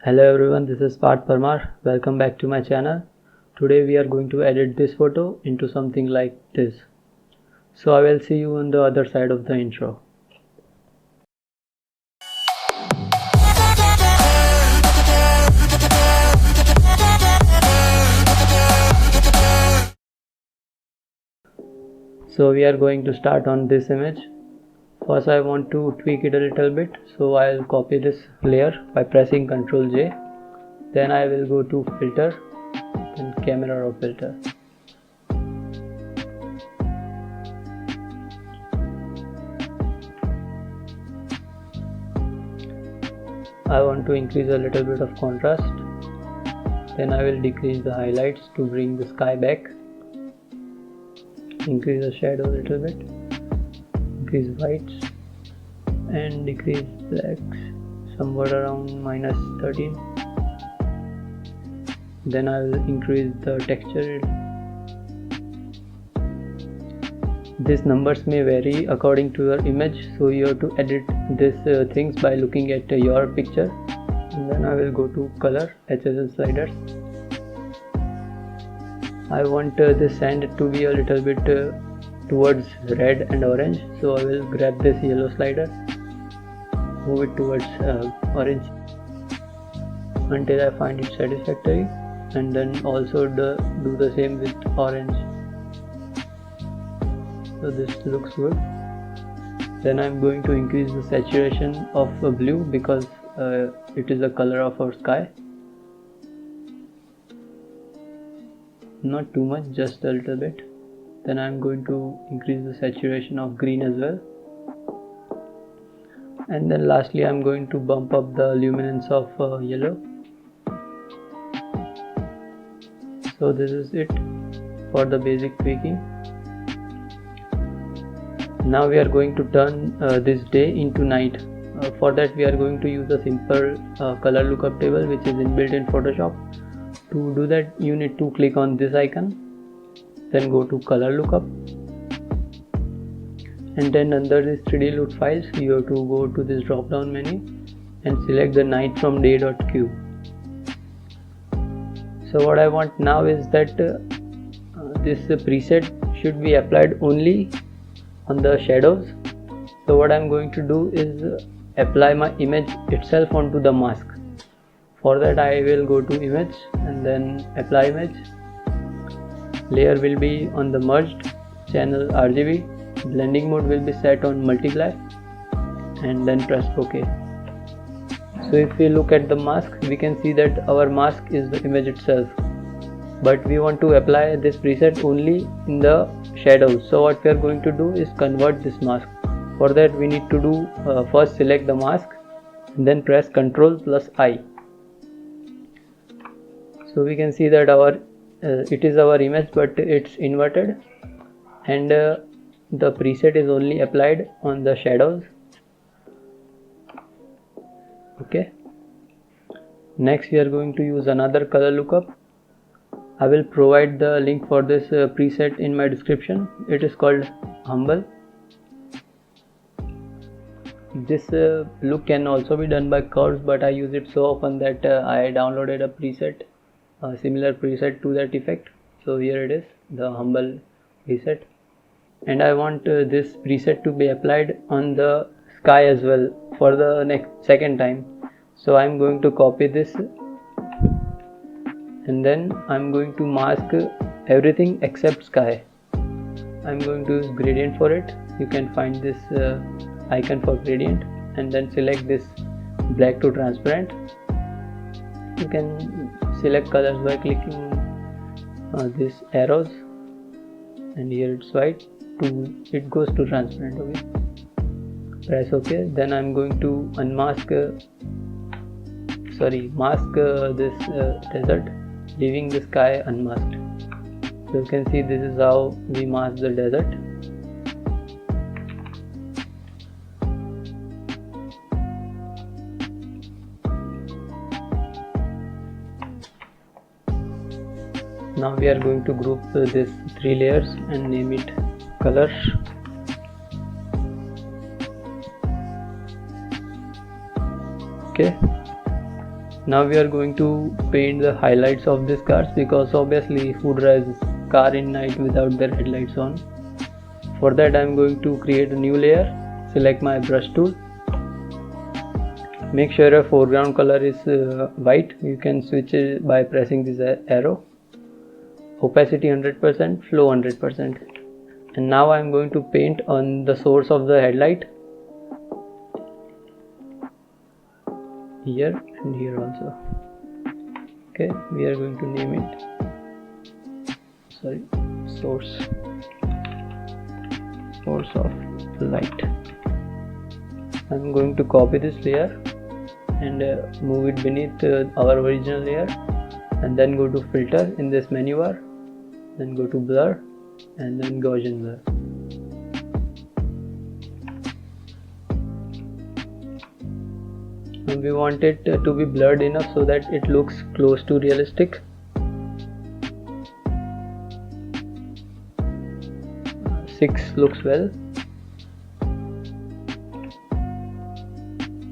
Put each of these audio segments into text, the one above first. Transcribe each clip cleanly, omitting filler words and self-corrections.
Hello everyone, this is Parth. Welcome back to my channel. Today we are going to edit this photo into something like this. So I will see you on the other side of the intro. So we are going to start on this image. First I want to tweak it a little bit, so I'll copy this layer by pressing Ctrl J. Then I will go to filter and camera raw filter. I want to increase a little bit of contrast. Then I will decrease the highlights to bring the sky back. Increase the shadow a little bit. Increase whites and decrease blacks somewhat around -13. Then I will increase the texture. These numbers may vary according to your image, so you have to edit these things by looking at your picture. And then I will go to color, HSL sliders. I want this sand to be a little bit towards red and orange, so I will grab this yellow slider, move it towards orange until I find it satisfactory, and then also do the same with orange. So this looks good. Then I'm going to increase the saturation of blue because it is the color of our sky. Not too much, just a little bit. Then I'm going to increase the saturation of green as well. And then lastly I'm going to bump up the luminance of yellow. So this is it for the basic tweaking. Now we are going to turn this day into night. For that we are going to use a simple color lookup table which is inbuilt in Photoshop. To do that you need to click on this icon, then go to color lookup, and then under this 3D loot files you have to go to this drop down menu and select the night from day.q. So what I want now is that this preset should be applied only on the shadows. So what I'm going to do is apply my image itself onto the mask. For that I will go to image and then apply image. Layer will be on the merged, channel RGB, blending mode will be set on multiply, and then press OK. So if we look at the mask, we can see that our mask is the image itself, but we want to apply this preset only in the shadows. So what we are going to do is convert this mask. For that we need to do first select the mask and then press Ctrl+I. So we can see that it is our image, but it's inverted, and the preset is only applied on the shadows. Okay. Next we are going to use another color lookup. I will provide the link for this preset in my description. It is called Humble. This look can also be done by curves, but I use it so often that I downloaded a preset, a similar preset to that effect. So here it is, the Humble preset, and I want this preset to be applied on the sky as well for the second time. So I'm going to copy this and then I'm going to mask everything except sky. I'm going to use gradient for it. You can find this icon for gradient and then select this black to transparent. You can select colors by clicking these arrows, and here it's white, it goes to transparent. Okay, press OK. Then I'm going to mask this desert, leaving the sky unmasked. So you can see this is how we mask the desert. Now we are going to group these 3 layers and name it color. Okay, Now we are going to paint the highlights of these cars, because obviously who drives car in night without their headlights on. For that I am going to create a new layer, select my brush tool, make sure your foreground color is white. You can switch it by pressing this arrow. Opacity 100%, flow 100%. And now I am going to paint on the source of the headlight, here and here also. Okay, we are going to name it, source of light. I'm going to copy this layer and move it beneath our original layer, and then go to filter in this menu bar, then go to blur and then Gaussian blur. And we want it to be blurred enough so that it looks close to realistic. Six looks well.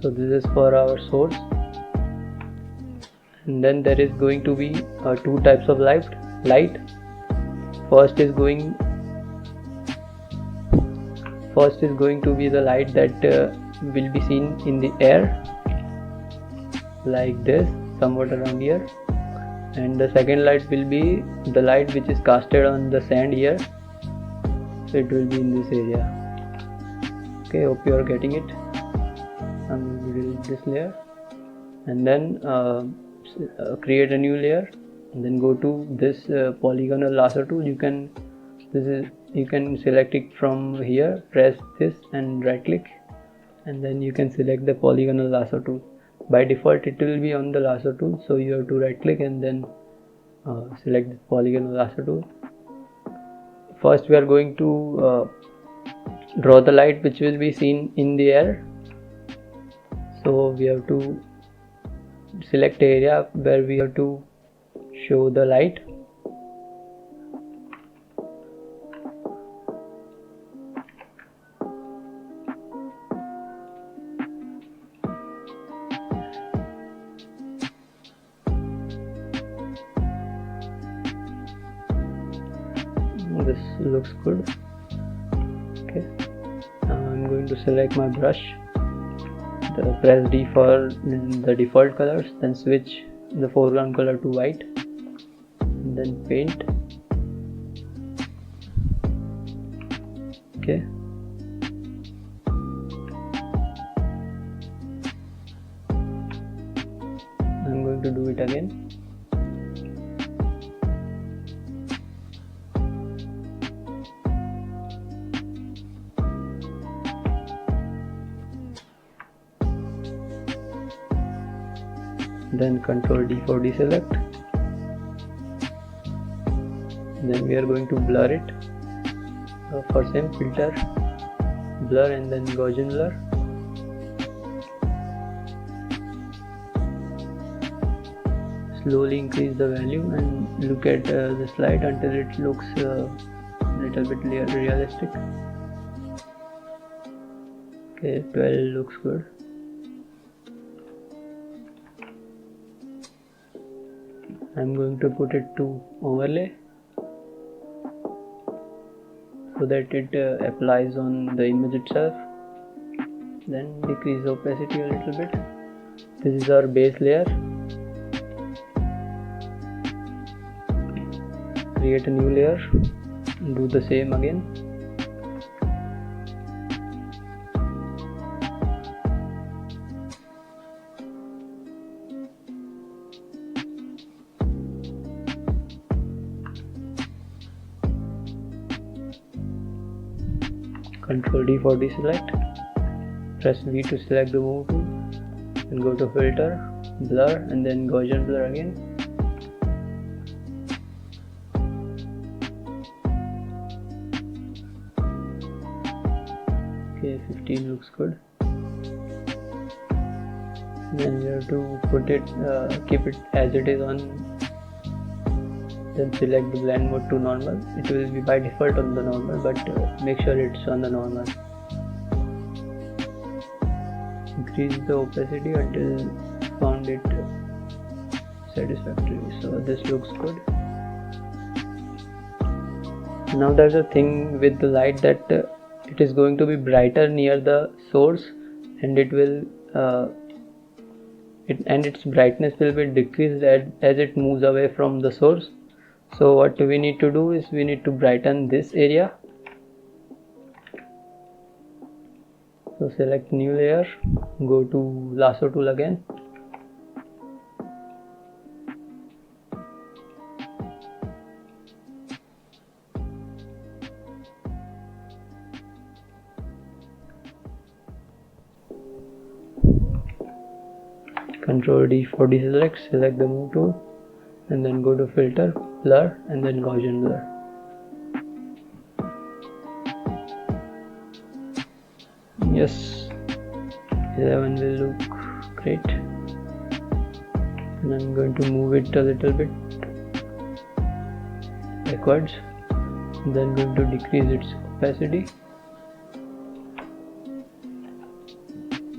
So this is for our source, and then there is going to be two types of light. First is going to be the light that will be seen in the air, like this, somewhat around here, and the second light will be the light which is casted on the sand here, so it will be in this area. Okay, hope you are getting it. I'm going to delete this layer and then create a new layer, and then go to this polygonal lasso tool. You can select it from here, press this and right click, and then you can select the polygonal lasso tool. By default it will be on the lasso tool, so you have to right click and then select the polygonal lasso tool. First we are going to draw the light which will be seen in the air. So we have to select area where we have to show the light. This looks good. Okay, now I'm going to select my brush, press D for the default colors, then switch the foreground color to white, and then paint. Okay, I'm going to do it again. Then Ctrl D for deselect. Then we are going to blur it. For same, filter, blur and then Gaussian blur. Slowly increase the value and look at the slide until it looks a little bit realistic. Okay, 12 looks good. I'm going to put it to overlay so that it applies on the image itself. Then decrease the opacity a little bit. This is our base layer. Create a new layer, do the same again. Ctrl D for deselect, press V to select the move tool, and go to filter, blur and then Gaussian blur again. Okay, 15 looks good. Then we have to put it, keep it as it is on. Then select the blend mode to normal. It will be by default on the normal, but make sure it's on the normal. Increase the opacity until found it satisfactory. So this looks good. Now there's a thing with the light that it is going to be brighter near the source, and it will its brightness will be decreased as it moves away from the source. So what we need to do is we need to brighten this area. So select new layer, go to lasso tool again, Ctrl D for deselect, select the move tool, and then go to filter, blur, and then Gaussian blur. Yes, 11 will look great. And I'm going to move it a little bit backwards, then going to decrease its opacity.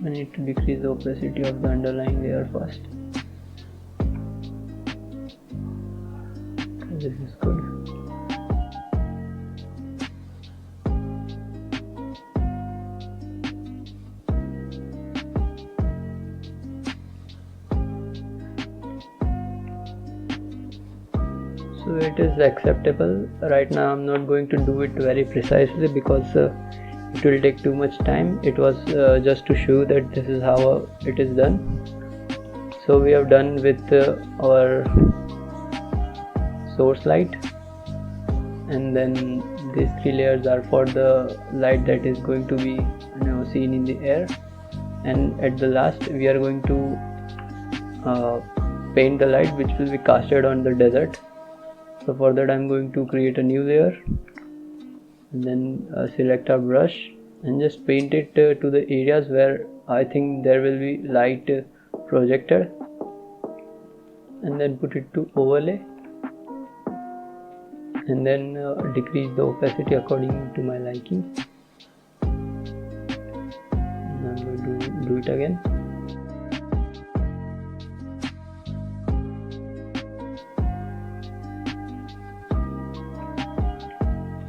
I need to decrease the opacity of the underlying layer first. This is good. So it is acceptable. Right now I'm not going to do it very precisely because it will take too much time. It was just to show that this is how it is done. So we have done with our source light, and then these three layers are for the light that is going to be seen in the air, and at the last we are going to paint the light which will be casted on the desert. So for that I'm going to create a new layer, and then select a brush and just paint it to the areas where I think there will be light projected, and then put it to overlay, and then decrease the opacity according to my liking. And I'm going to do it again.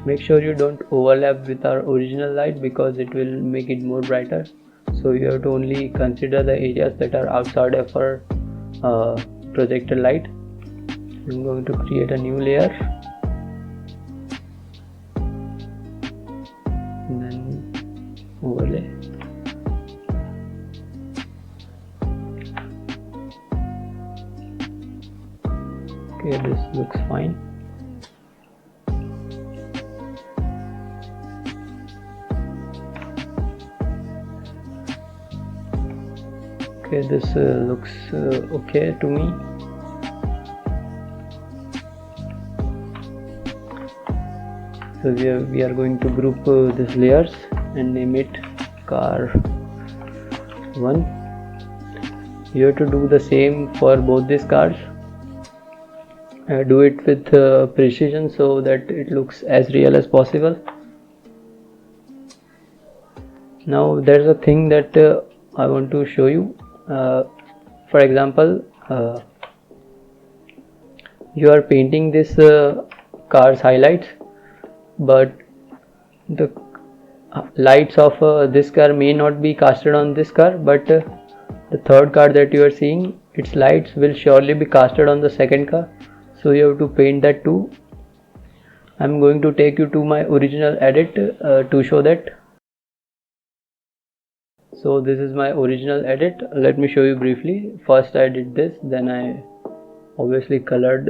Make sure you don't overlap with our original light because it will make it more brighter. So you have to only consider the areas that are outside of our projected light. I'm going to create a new layer, and then overlay. Okay, this looks fine. Okay, this looks okay to me. So we are going to group these layers and name it car 1. You have to do the same for both these cars. Do it with precision so that it looks as real as possible. Now there's a thing that I want to show you. For example, you are painting this car's highlights, but the lights of this car may not be casted on this car, but the third car that you are seeing, its lights will surely be casted on the second car. So you have to paint that too. I'm going to take you to my original edit to show that. So this is my original edit. Let me show you briefly. First I did this, then I obviously color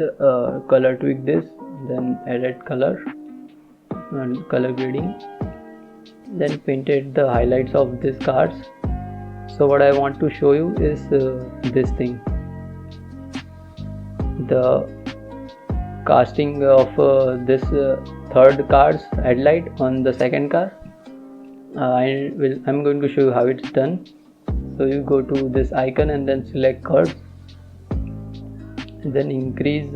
tweak this, then edit color and color grading, then painted the highlights of these cars. So what I want to show you is this thing, the casting of this third car's headlight on the second car. I'm going to show you how it's done. So you go to this icon and then select curves, and then increase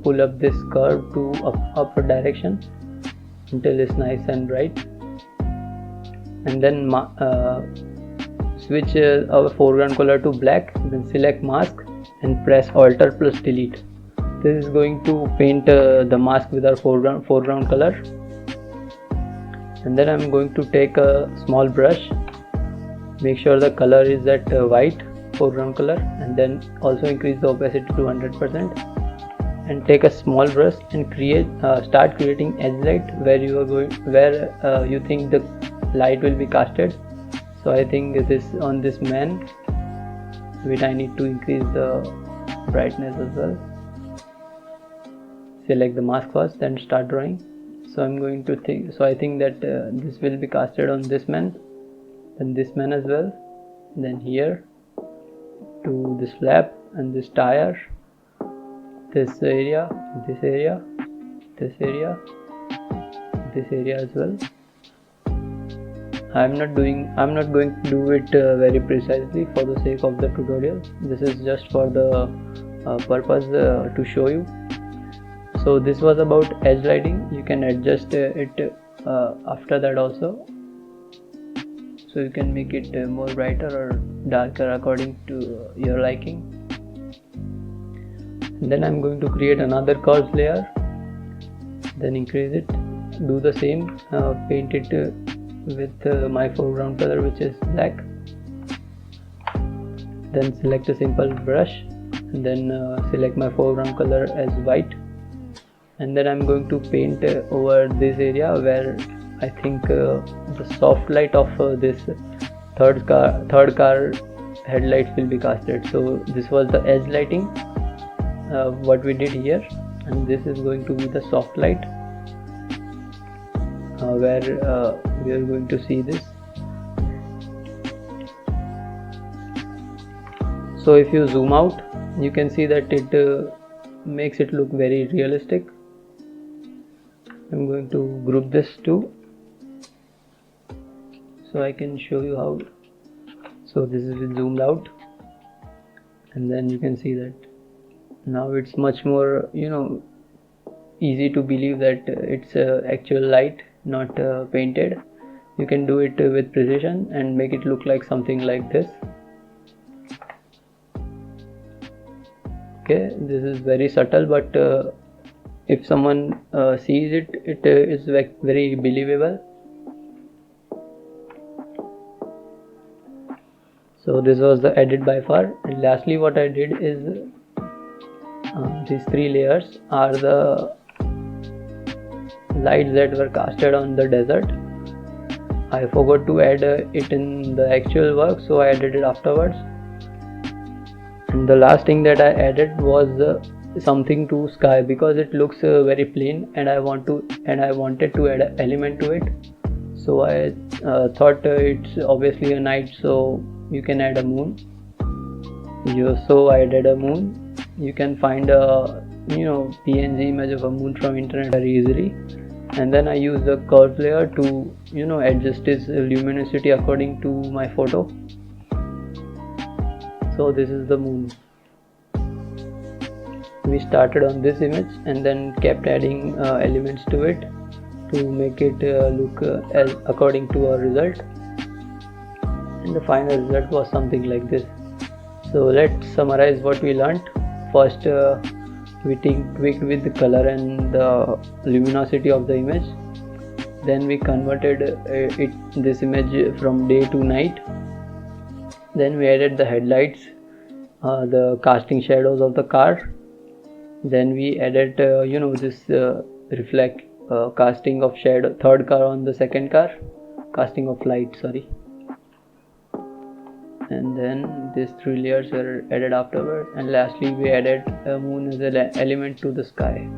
pull up this curve to upper direction until it's nice and bright, and then switch our foreground color to black, then select mask and press Alt plus delete. This is going to paint the mask with our foreground color. And then I'm going to take a small brush, make sure the color is at white foreground color, and then also increase the opacity to 100%, and take a small brush and start creating edge light where you think the light will be casted. So I think it is on this man, which I need to increase the brightness as well. Select the mask first, then start drawing. So I think that this will be casted on this man, then this man as well, then here to this flap and this tire, this area, this area, this area, this area as well. I'm not going to do it very precisely for the sake of the tutorial. This is just for the purpose to show you. So this was about edge lighting. You can adjust it after that also, so you can make it more brighter or darker according to your liking. And then I'm going to create another curves layer, then increase it, do the same, paint it with my foreground color, which is black. Then select a simple brush and then select my foreground color as white, and then I'm going to paint over this area where I think the soft light of this third car headlights will be casted. So this was the edge lighting, what we did here, and this is going to be the soft light where we are going to see this. So if you zoom out, you can see that it makes it look very realistic. I'm going to group this too, so I can show you how. So this is zoomed out, and then you can see that now it's much more easy to believe that it's actual light, not painted. You can do it with precision and make it look like something like this. Okay, this is very subtle, but if someone sees it, it is very believable. So this was the edit by far. And lastly, what I did is these three layers are the lights that were casted on the desert. I forgot to add it in the actual work, so I added it afterwards. And the last thing that I added was something to sky, because it looks very plain, and I wanted to add an element to it. So I thought it's obviously a night, so you can add a moon. So I added a moon. You can find a PNG image of a moon from internet very easily. And then I use the curve layer to adjust its luminosity according to my photo. So this is the moon. We started on this image and then kept adding elements to it to make it look as according to our result, and the final result was something like this. So let's summarize what we learnt. First, we tweaked with the color and the luminosity of the image. Then we converted this image from day to night. Then we added the headlights, the casting shadows of the car. Then we added this reflect casting of shadow, third car on the second car, casting of light, sorry. And then these three layers were added afterward, and lastly we added a moon as an element to the sky.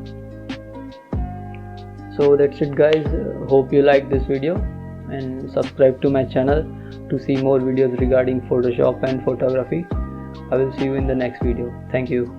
So that's it guys, hope you like this video, and subscribe to my channel to see more videos regarding Photoshop and photography. I will see you in the next video. Thank you.